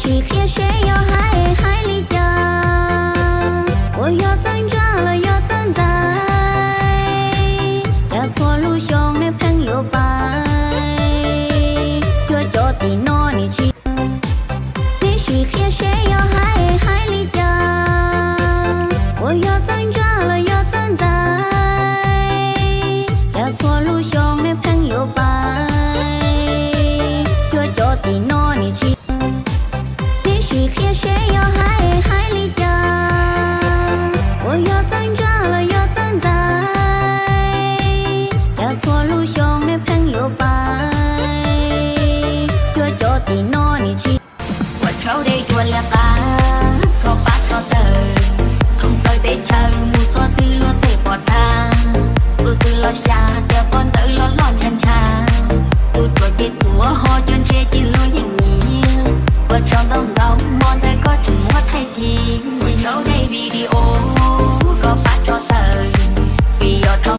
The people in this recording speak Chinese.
许黑谁要海里家，我要怎着了要怎在，要错路兄的朋友吧，就地闹你去。也许黑谁要海里家，我要怎着了要怎在，要错路兄的朋友吧，就地闹你去。许黑谁要海里家，我要怎着了要怎在，要错路兄的朋友吧，就地闹你去。我抽的多了吧，可把手的，痛到得chờ，mua số tư lo tệ bỏ ta, ước lo xa.